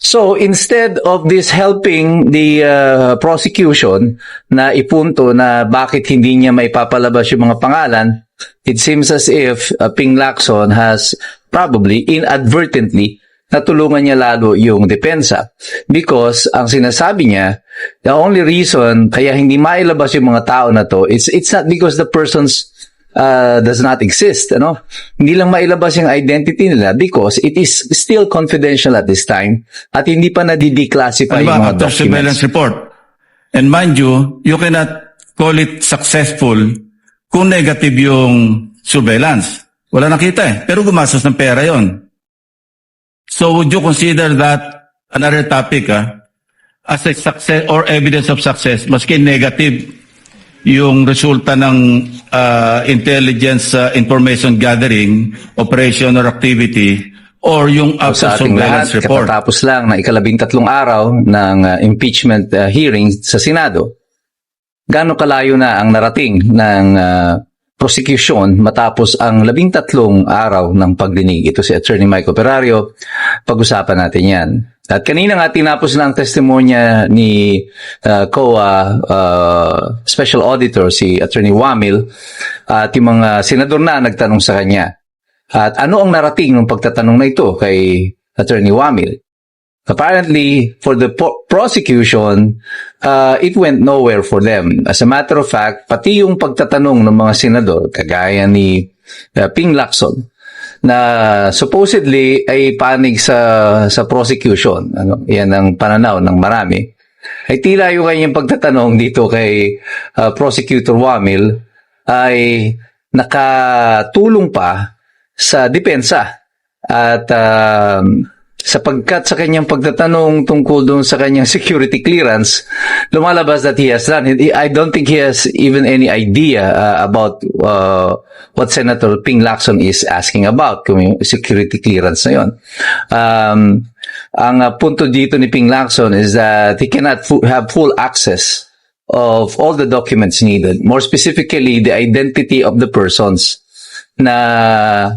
So instead of this helping the prosecution na ipunto na bakit hindi niya maipapalabas yung mga pangalan, it seems as if Ping Lacson has probably inadvertently natulungan niya lalo yung depensa. Because ang sinasabi niya, the only reason kaya hindi mailabas yung mga tao na to, it's not because the persons does not exist, ano? Hindi lang mailabas yung identity nila because it is still confidential at this time at hindi pa na-declassify yung mga after documents. surveillance report. And mind you cannot call it successful kung negative yung surveillance. Wala nakita eh. Pero gumastos ng pera yon. So would you consider that another topic as a success or evidence of success, maski negative yung resulta ng intelligence information gathering, operation or activity, or yung Sa after ating surveillance lahat, report? katatapos lang na 13 araw ng impeachment hearing sa Senado, gaano kalayo na ang narating ng prosecution matapos ang 13 araw ng pagdinig. Ito si Attorney Michael Perario. Pag-usapan natin yan. At kanina nga tinapos na ang testimonya ni COA Special Auditor si Attorney Wamil at yung mga senador na nagtanong sa kanya. At ano ang narating ng pagtatanong na ito kay Attorney Wamil? Apparently, for the prosecution, it went nowhere for them. As a matter of fact, pati yung pagtatanong ng mga senador, kagaya ni Ping Lacson, na supposedly ay panig sa prosecution. Yan ang pananaw ng marami. Ay tila yung kanyang pagtatanong dito kay Prosecutor Wamil ay nakatulong pa sa depensa. At sapagkat sa kanyang pagtatanong tungkol doon sa kanyang security clearance, lumalabas that he has done. I don't think he has even any idea about what Senator Ping Lacson is asking about, kung yung security clearance na yun. Ang punto dito ni Ping Lacson is that he cannot have full access of all the documents needed. More specifically, the identity of the persons na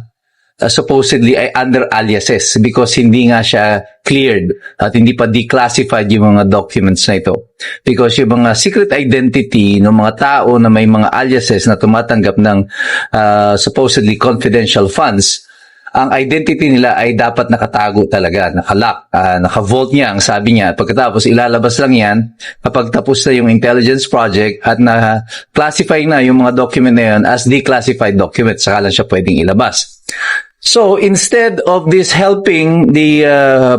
supposedly ay under aliases because hindi nga siya cleared at hindi pa declassified yung mga documents na ito. Because yung mga secret identity ng mga tao na may mga aliases na tumatanggap ng supposedly confidential funds, ang identity nila ay dapat nakatago talaga, nakalock, naka-vault niya, ang sabi niya. Pagkatapos ilalabas lang yan kapag tapos na yung intelligence project at na-classify na yung mga document na yun as declassified documents, saka lang siya pwedeng ilabas. So instead of this helping the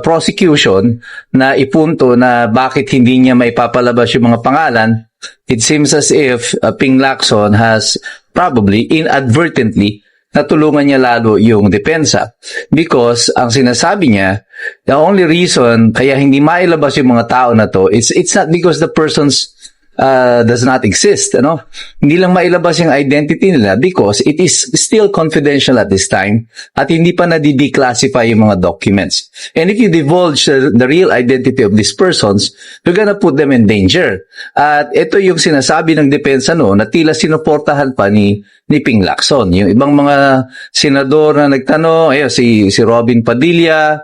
prosecution na ipunto na bakit hindi niya maipapalabas yung mga pangalan, it seems as if Ping Lacson has probably inadvertently natulungan niya lalo yung depensa. Because ang sinasabi niya, the only reason kaya hindi mailabas yung mga tao na to, it's not because the persons does not exist, ano? Hindi lang mailabas yung identity nila because it is still confidential at this time at hindi pa na-declassify yung mga documents. And if you divulge the real identity of these persons, you're gonna put them in danger. At ito yung sinasabi ng depensa na tila sinuportahan pa ni Ping Lacson. Yung ibang mga senador na nagtanong, si Robin Padilla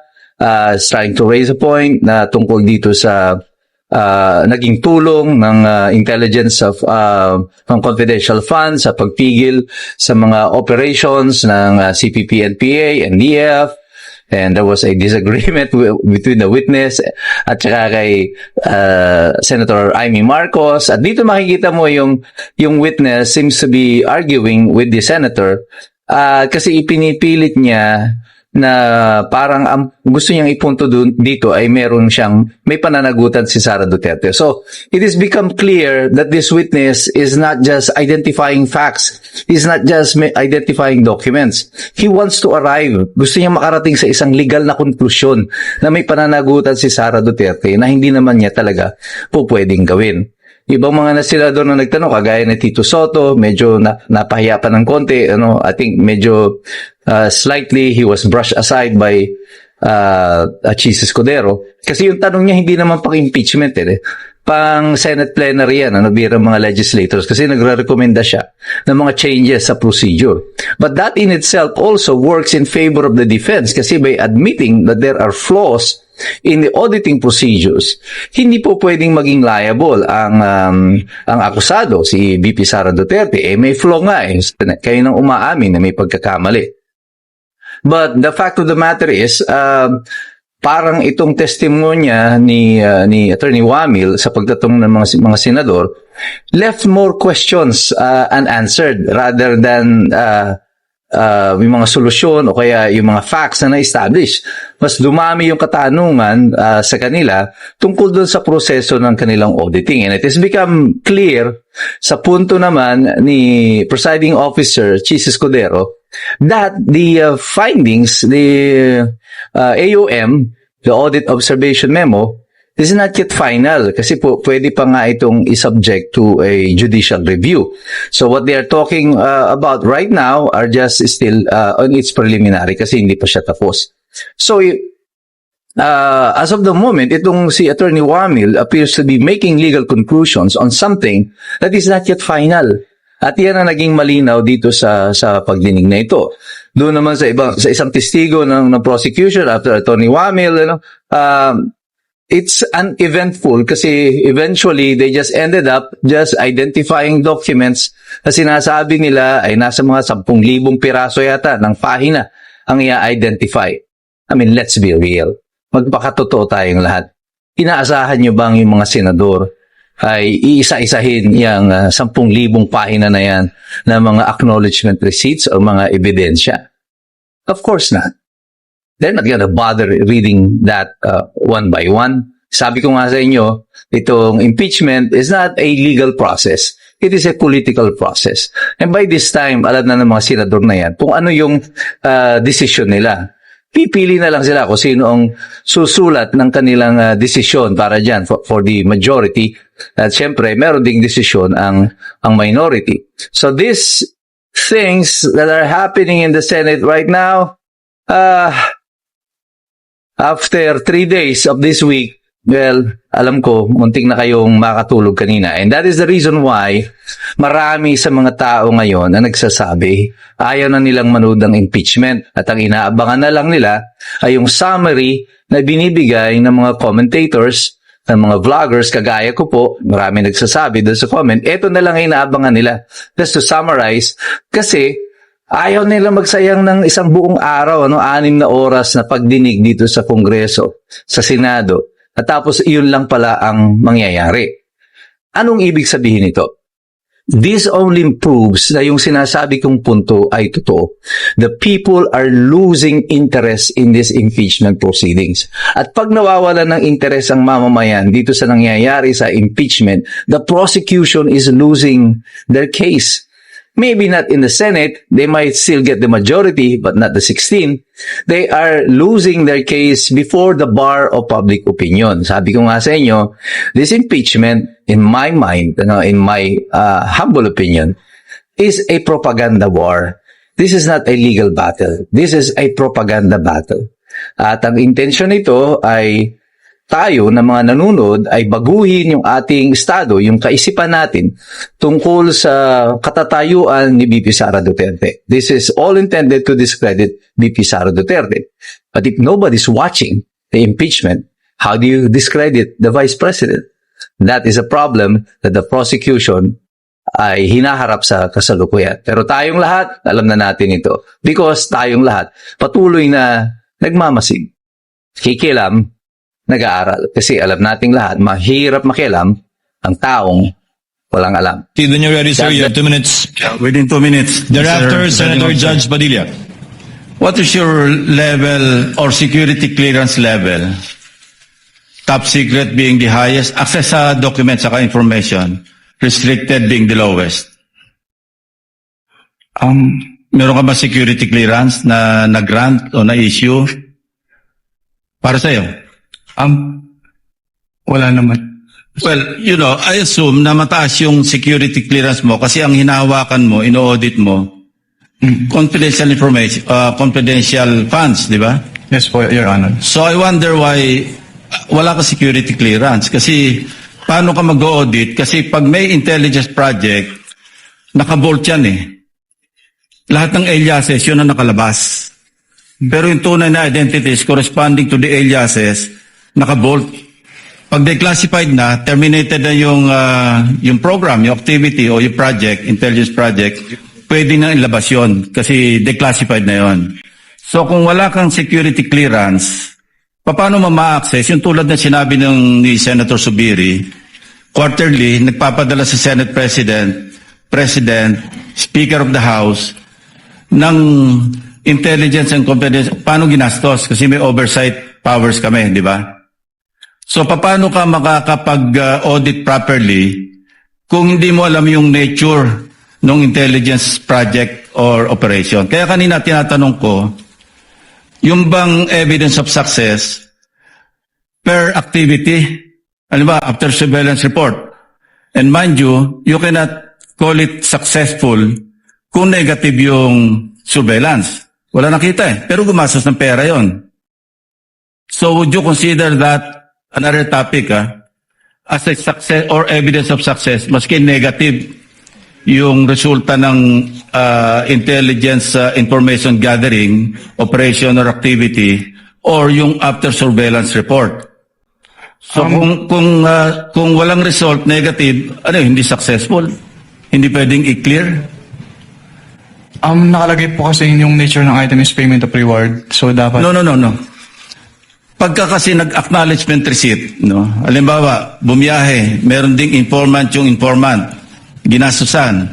is trying to raise a point na tungkol dito sa naging tulong ng intelligence of ng confidential funds sa pagpigil sa mga operations ng CPP-NPA, NDF, and there was a disagreement between the witness at saka kay Senator Amy Marcos. At dito makikita mo yung witness seems to be arguing with the senator kasi ipinipilit niya na parang ang gusto niyang ipunto dito ay may pananagutan si Sara Duterte. So, it has become clear that this witness is not just identifying facts. He's not just identifying documents. He wants to arrive. Gusto niya makarating sa isang legal na konklusyon na may pananagutan si Sara Duterte na hindi naman niya talaga pwedeng gawin. Ibang mga senador na nagtanong, kagaya ni Tito Soto, medyo napahiya pa ng konti. I think medyo slightly he was brushed aside by Chis Escudero. Kasi yung tanong niya hindi naman pang-impeachment pang Senate plenary yan, birang mga legislators kasi nagre-recommenda siya ng mga changes sa procedure. But that in itself also works in favor of the defense kasi by admitting that there are flaws in the auditing procedures, hindi po pwedeng maging liable ang akusado, si VP Sara Duterte. May flaw nga kayo nang umaamin na may pagkakamali. But the fact of the matter is, parang itong testimonya ni Attorney Wamil sa pagtatong ng mga senador left more questions unanswered rather than yung mga solusyon o kaya yung mga facts na na-establish. Mas dumami yung katanungan sa kanila tungkol doon sa proseso ng kanilang auditing. And it has become clear sa punto naman ni Presiding Officer Chis Escudero that the findings, the AOM, the Audit Observation Memo, is not yet final kasi po pwede pa nga itong i-subject to a judicial review. So what they are talking about right now are just still on its preliminary kasi hindi pa siya tapos. So as of the moment, itong si Attorney Wamil appears to be making legal conclusions on something that is not yet final. At yan ang naging malinaw dito sa pagdinig na ito. Doon naman sa isang testigo ng prosecution after Attorney Wamil, it's uneventful kasi eventually they just ended up just identifying documents na sinasabi nila ay nasa mga 10,000 piraso yata ng pahina ang i-identify. I mean, let's be real. Magpakatotoo tayong lahat. Inaasahan nyo bang yung mga senador ay iisa-isahin yung 10,000 pahina na yan na mga acknowledgement receipts o mga ebidensya? Of course not. They're not gonna bother reading that one by one. Sabi ko nga sa inyo, itong impeachment is not a legal process. It is a political process. And by this time, alam na ng mga senador na yan kung ano yung decision nila. Pipili na lang sila kung sino ang susulat ng kanilang desisyon para dyan for the majority. At syempre, meron ding desisyon ang minority. So these things that are happening in the Senate right now, after 3 days of this week, well, alam ko, munting na kayong makatulog kanina. And that is the reason why marami sa mga tao ngayon na nagsasabi, ayaw na nilang manood ng impeachment. At ang inaabangan na lang nila ay yung summary na binibigay ng mga commentators, ng mga vloggers, kagaya ko po, marami nagsasabi doon sa comment, eto na lang inaabangan nila. Just to summarize, kasi ayaw nila magsayang ng isang buong araw, 6 na oras na pagdinig dito sa Kongreso, sa Senado. At tapos iyon lang pala ang mangyayari. Anong ibig sabihin nito? This only proves na yung sinasabi kong punto ay totoo. The people are losing interest in these impeachment proceedings. At pag nawawala ng interest ang mamamayan dito sa nangyayari sa impeachment, the prosecution is losing their case. Maybe not in the Senate, they might still get the majority, but not the 16. They are losing their case before the bar of public opinion. Sabi ko nga sa inyo, this impeachment, in my mind, in my humble opinion, is a propaganda war. This is not a legal battle. This is a propaganda battle. At ang intention nito ay tayo na mga nanonood ay baguhin yung ating estado, yung kaisipan natin tungkol sa katatayuan ni VP Sara Duterte. This is all intended to discredit VP Sara Duterte. But if nobody's watching the impeachment, how do you discredit the Vice President? That is a problem that the prosecution ay hinaharap sa kasalukuyan. Pero tayong lahat, alam na natin ito. Because tayong lahat patuloy na nagmamasid, kikilam, nag-aaral. Kasi alam nating lahat, mahirap makialam ang taong walang alam. When you're ready, sir, you have 2 minutes. Within 2 minutes. Thereafter, Mr. Senator President. Judge Padilla. What is your level or security clearance level? Top secret being the highest, access sa documents, saka information, restricted being the lowest. Meron ka ba security clearance na grant o na-issue para sa'yo? Wala naman. Well, I assume na mataas yung security clearance mo kasi ang hinahawakan mo, ino-audit mo, confidential information, confidential funds, di ba? Yes po, Your Honor. So I wonder why wala ka security clearance kasi paano ka mag-audit? Kasi pag may intelligence project, nakabolt yan eh. Lahat ng aliases, yun ang nakalabas. Pero yung tunay na identities corresponding to the aliases, naka-bolt. Pag declassified na, terminated na yung program, yung activity o yung project, intelligence project, pwede na ilabas yun kasi declassified na yon. So kung wala kang security clearance, paano ma-access? Yung tulad na sinabi ni Senator Subiri, quarterly, nagpapadala sa Senate President, Speaker of the House, ng intelligence and confidence. Paano ginastos? Kasi may oversight powers kami, di ba? So, paano ka makakapag-audit properly kung hindi mo alam yung nature ng intelligence project or operation? Kaya kanina tinatanong ko, yung bang evidence of success per activity, ano ba, after surveillance report. And mind you cannot call it successful kung negative yung surveillance. Wala nakita eh, pero gumastos ng pera yon. So, would you consider that another topic, as a success or evidence of success, maski negative yung resulta ng intelligence information gathering, operation or activity, or yung after surveillance report. So kung walang result, negative, hindi successful? Hindi pwedeng i-clear? Nakalagay po kasi yung nature ng item is payment of reward. So dapat... No. Pagka kasi nag-acknowledgement receipt, no? Halimbawa, bumiyahe, meron ding informant yung informant, ginasusan,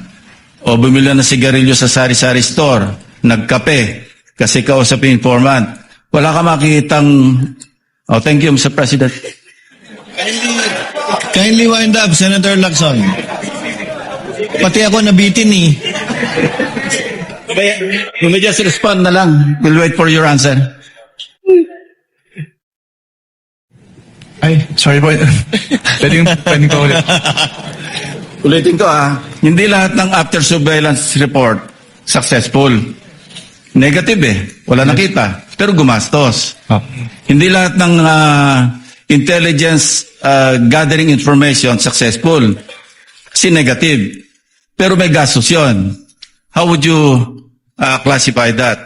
o bumili ng sigarilyo sa sari-sari store, nagkape, kasi kausap yung informant. Wala ka makikitang, thank you, Mr. President. Kindly wind up, Senator Lacson. Pati ako nabitin eh. You may just respond na lang. We'll wait for your answer. Ay, sorry po. pwedeng ko ulit. Ulitin ko hindi lahat ng after surveillance report successful. Negative wala nakita, pero gumastos. Hindi lahat ng intelligence gathering information successful. Kasi negative, pero may gastos yun. How would you classify that?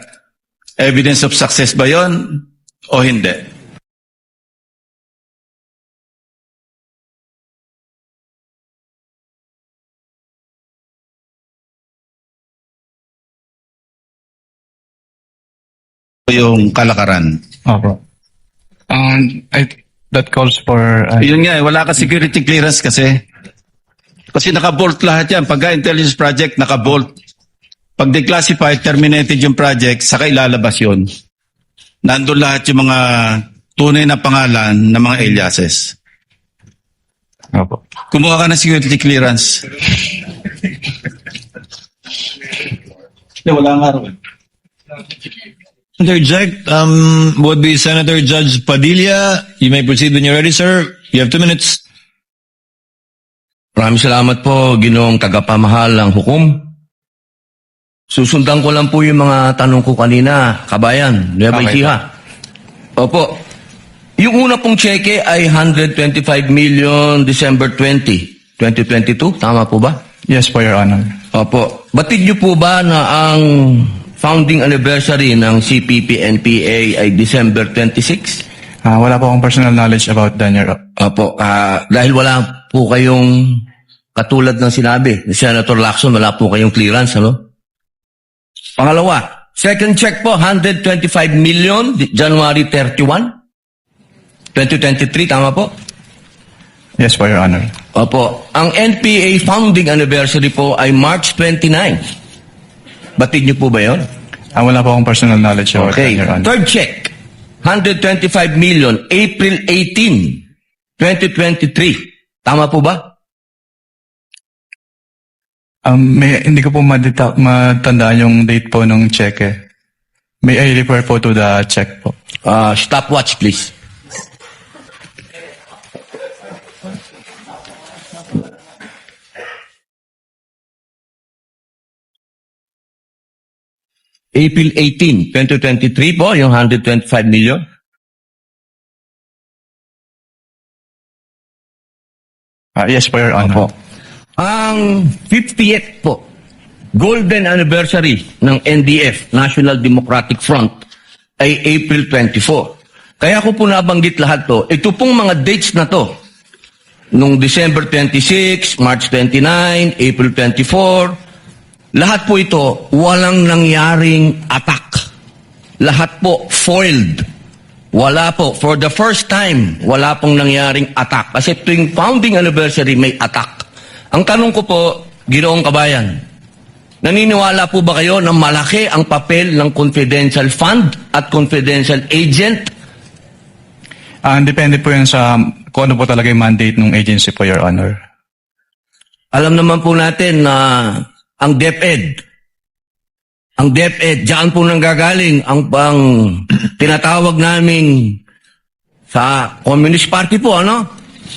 Evidence of success ba yun o hindi? Yung kalakaran. Opo. That calls for... Yun nga wala ka security clearance kasi. Kasi naka-bolt lahat yan. Pagka intelligence project, naka-bolt. Pag declassified, terminated yung project, saka ilalabas yun. Nandun lahat yung mga tunay na pangalan ng mga aliases. Opo. Kumuha ka ng security clearance. Wala nga rin. Interject, would be Senator Judge Padilla. You may proceed when you're ready, sir. You have 2 minutes. Maraming salamat po, Ginoong tagapamahal ng hukom. Susundan ko lang po yung mga tanong ko kanina, kabayan, Nueva Ecija. Opo. Yung una pong cheque ay 125 million December 20, 2022. Tama po ba? Yes po, Your Honor. Opo. Batid niyo po ba na ang founding anniversary ng CPP-NPA ay December 26? Wala po akong personal knowledge about that, Your Honor. Opo. Dahil wala po kayong katulad ng sinabi ni Senator Lacson, wala po kayong clearance, ano? Pangalawa, second check po, 125 million, January 31, 2023, tama po? Yes po, Your Honor. Opo. Ang NPA founding anniversary po ay March 29. Batid niyo po ba yun? Wala po akong personal knowledge about that, Okay. Your Honor. Third check, 125 million, April 18, 2023. Tama po ba? Hindi ko po matandaan yung date po ng check eh. May I refer po to the check po? Stopwatch, please. April 18, 2023 po, yung 125 million. Yes po, Your Honor. Opo. Ang 50th po, golden anniversary ng NDF, National Democratic Front, ay April 24. Kaya ko po nabanggit lahat to. Ito pong mga dates na to, nung December 26, March 29, April 24, lahat po ito, walang nangyaring attack. Lahat po foiled. Wala po. For the first time, wala pong nangyaring attack. Kasi tuwing founding anniversary, may attack. Ang tanong ko po, Ginoong Kabayan, naniniwala po ba kayo na malaki ang papel ng confidential fund at confidential agent? Depende po yan sa kung ano po talaga yung mandate ng agency po, Your Honor. Alam naman po natin na ang DepEd, diyan po nanggagaling ang tinatawag naming sa Communist Party po, ano?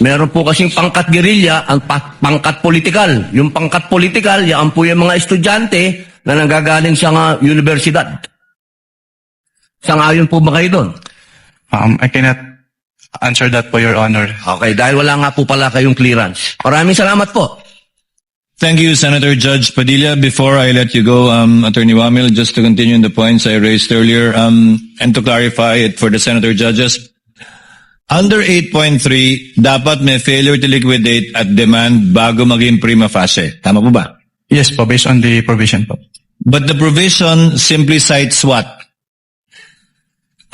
Meron po kasing pangkat gerilya, ang pangkat politikal. Yung pangkat politikal, yan po yung mga estudyante na nanggagaling sa mga universidad. Sangayon po ba kayo doon? I cannot answer that po, Your Honor. Okay, dahil wala nga po pala kayong clearance. Maraming salamat po. Thank you, Senator Judge Padilla. Before I let you go, Attorney Wamil, just to continue the points I raised earlier, and to clarify it for the Senator Judges, under 8.3, dapat may failure to liquidate at demand bago maging prima facie. Tama po ba? Yes po, based on the provision po. But the provision simply cites what?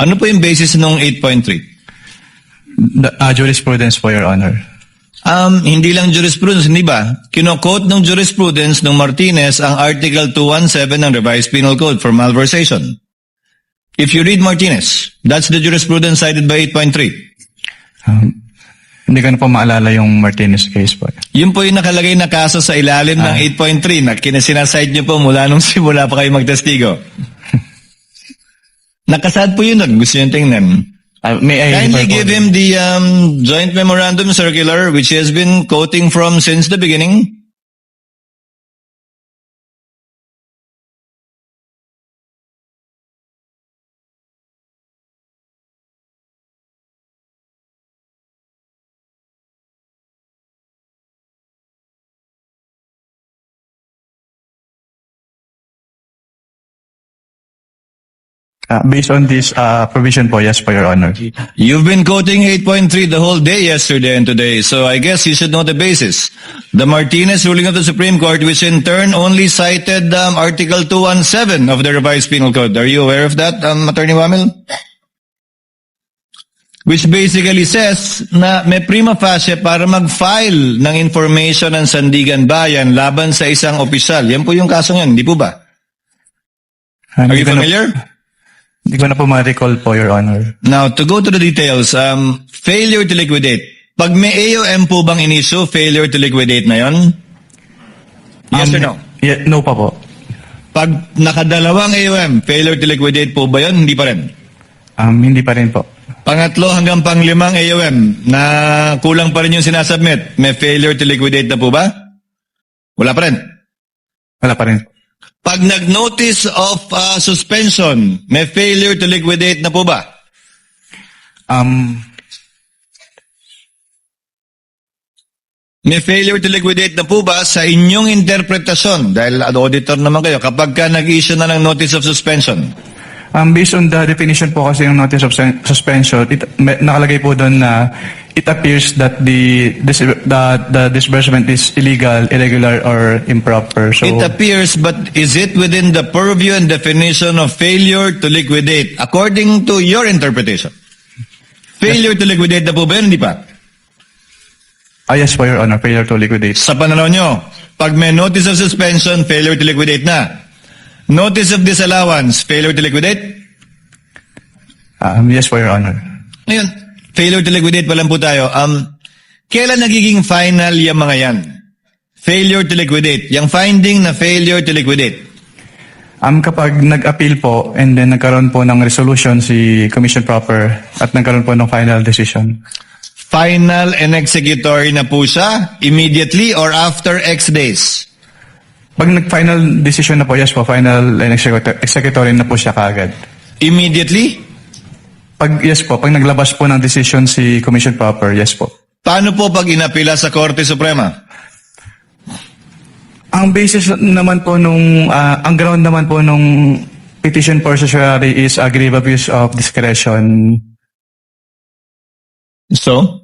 Ano po yung basis ng 8.3? Jurisprudence po, Your Honor. Hindi lang jurisprudence, hindi ba? Kino-quote ng jurisprudence ng Martinez ang Article 217 ng Revised Penal Code for malversation. If you read Martinez, that's the jurisprudence cited by 8.3. Hindi ko na po maalala yung Martinez case po. Yun po yung nakalagay na kaso sa ilalim ng 8.3 na kinasinasign nyo po mula nung simula pa kayo magtestigo. Nakasad po yun nun. Gusto nyo tingnan. May I Kindly refer po give him the joint memorandum circular which he has been quoting from since the beginning. Based on this provision po, yes po, Your Honor. You've been quoting 8.3 the whole day yesterday and today, so I guess you should know the basis. The Martinez ruling of the Supreme Court, which in turn only cited Article 217 of the Revised Penal Code. Are you aware of that, Attorney Wamil? Which basically says na may prima facie para mag-file ng information ng Sandigan Bayan laban sa isang opisyal. Yan po yung kaso ngayon, hindi po ba? Are you familiar? Hindi ko na po ma-recall po, Your Honor. Now, to go to the details, failure to liquidate. Pag may AOM po bang in-issue, failure to liquidate na yon? Yes or no? No pa po. Pag nakadalawang AOM, failure to liquidate po ba yon? Hindi pa rin. Hindi pa rin po. Pangatlo hanggang panglimang AOM na kulang pa rin yung sinasubmit, may failure to liquidate na po ba? Wala pa rin. Wala pa rin. Pag nag-notice of suspension, may failure to liquidate na po ba? May failure to liquidate na po ba sa inyong interpretasyon? Dahil auditor naman kayo, kapag ka nag-issue na ng notice of suspension. Based on the definition po kasi yung notice of suspension, nakalagay po doon na it appears that the disbursement is illegal, irregular, or improper. So It appears, but is it within the purview and definition of failure to liquidate according to your interpretation? Failure to liquidate na po ba yun? Hindi pa? yes po, Your Honor, failure to liquidate. Sa pananaw nyo, pag may notice of suspension, failure to liquidate na. Notice of disallowance, failure to liquidate? Yes po, Your Honor. Ngayon, failure to liquidate pa lang po tayo. Kailan nagiging final yung mga yan? Failure to liquidate. Yung finding na failure to liquidate. Kapag nag-appeal po and then nagkaroon po ng resolution si Commission Proper at nagkaroon po ng final decision. Final and executory na po siya immediately or after X days? Pag nag-final decision na po, yes po, final and executory na po siya kaagad. Immediately? Yes po, pag naglabas po ng decision si Commission Proper, yes po. Paano po pag inapila sa Korte Suprema? Ang basis naman po ang ground naman po nung petition for certiorari is a grave abuse of discretion. So,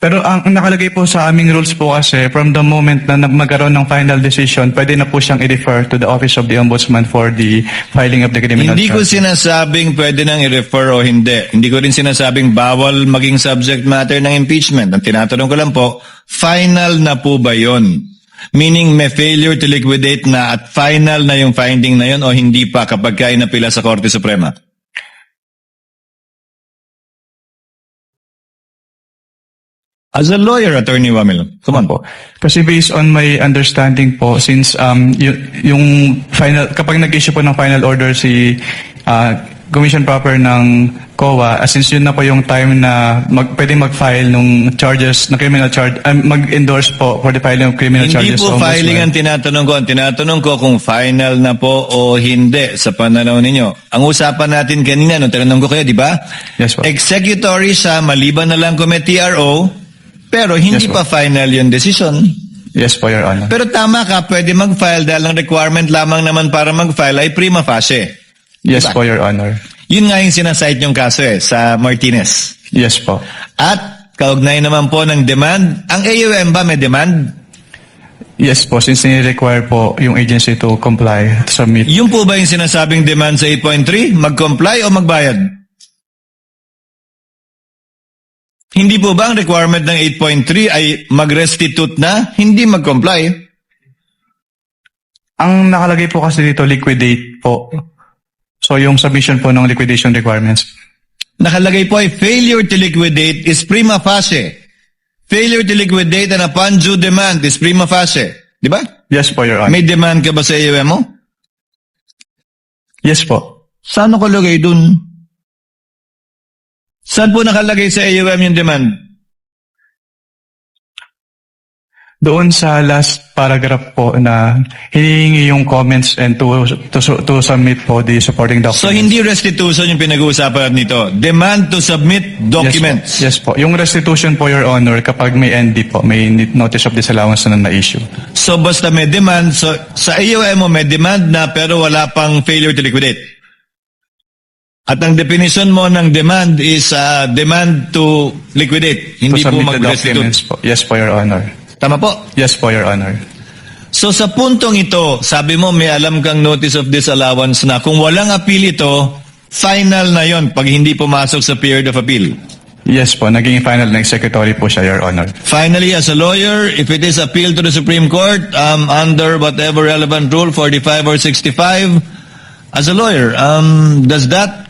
Pero ang nakalagay po sa aming rules po kasi, from the moment na magkaroon ng final decision, pwede na po siyang i-refer to the Office of the Ombudsman for the filing of the criminal hindi ko charge. sinasabing pwede nang i-refer o hindi. Hindi ko rin sinasabing bawal maging subject matter ng impeachment. Ang tinatanong ko lang po, final na po ba yon? Meaning may failure to liquidate na at final na yung finding na yon o hindi pa kapag inapila sa Korte Suprema? As a lawyer, Attorney Wamil, come on po. Kasi based on my understanding po, since yung final, kapag nag-issue po ng final order si Commission Proper ng COA, since yun na po yung time na pwede mag-file ng charges, na criminal charge, mag-endorse po for the filing of criminal Hindi charges. po sa filing Ombudsman. ang tinatanong ko. Ang tinatanong ko kung final na po o hindi sa pananaw ninyo. Ang usapan natin kanina, nung tinanong ko kayo, di ba? Yes po. Executory siya, maliban na lang kung may TRO, pero hindi Yes, pa final yung decision. Yes po, Your Honor. Pero tama ka, pwede mag-file dahil ang requirement lamang naman para mag-file ay prima facie. Yes Diba? po, Your Honor. Yun nga yung sinasite yung kaso sa Martinez. Yes po. At kaugnay naman po ng demand, ang AUM ba may demand? Yes po, since ni-require po yung agency to comply, to submit. Yung po ba yung sinasabing demand sa 8.3? Mag-comply o magbayad? Hindi po ba ang requirement ng 8.3 ay mag-restitute na, hindi mag-comply? Ang nakalagay po kasi dito, liquidate po. So yung submission po ng liquidation requirements. Nakalagay po ay failure to liquidate is prima facie. Failure to liquidate and upon due demand is prima facie. Di ba? Yes po, Your Honor. May demand ka ba sa AUM mo? Yes po. Saan nakalagay dun? Saan po nakalagay sa AUM yung demand? Doon sa last paragraph po na hinihingi yung comments and to submit po the supporting documents. So hindi restitution yung pinag-uusapan nito. Demand to submit documents. Yes po. Yung restitution po, Your Honor, kapag may ND po, may notice of disallowance na na-issue. So basta may demand, so sa AUM mo may demand na pero wala pang failure to liquidate. At ang definition mo ng demand is demand to liquidate. Hindi To po submit the documents mag-restitute. po. Yes po, Your Honor. Tama po? Yes po, Your Honor. So sa puntong ito, sabi mo may alam kang notice of disallowance na kung walang appeal ito, final na yon pag hindi pumasok sa period of appeal. Yes po, naging final na executory po siya, Your Honor. Finally, as a lawyer, if it is appealed to the Supreme Court under whatever relevant rule, 45 or 65, as a lawyer, does that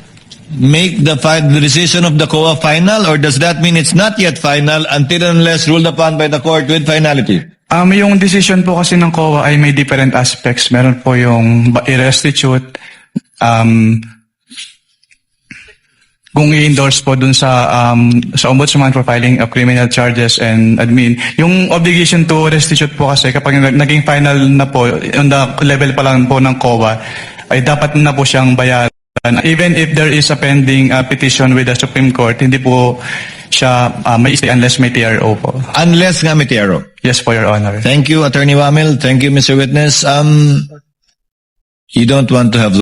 make the decision of the COA final, or does that mean it's not yet final until unless ruled upon by the court with finality? Yung decision po kasi ng COA ay may different aspects. Meron po yung i-restitute, kung i-endorse po dun sa Ombudsman for filing of criminal charges and admin. Yung obligation to restitute po kasi kapag naging final na po, on the level pa lang po ng COA, ay dapat na po siyang bayaran. Even if there is a pending petition with the Supreme Court, hindi po siya may stay unless may TRO po. Unless nga may TRO. Yes po, Your Honor. Thank you, Attorney Wamil. Thank you, Mr. Witness. You don't want to have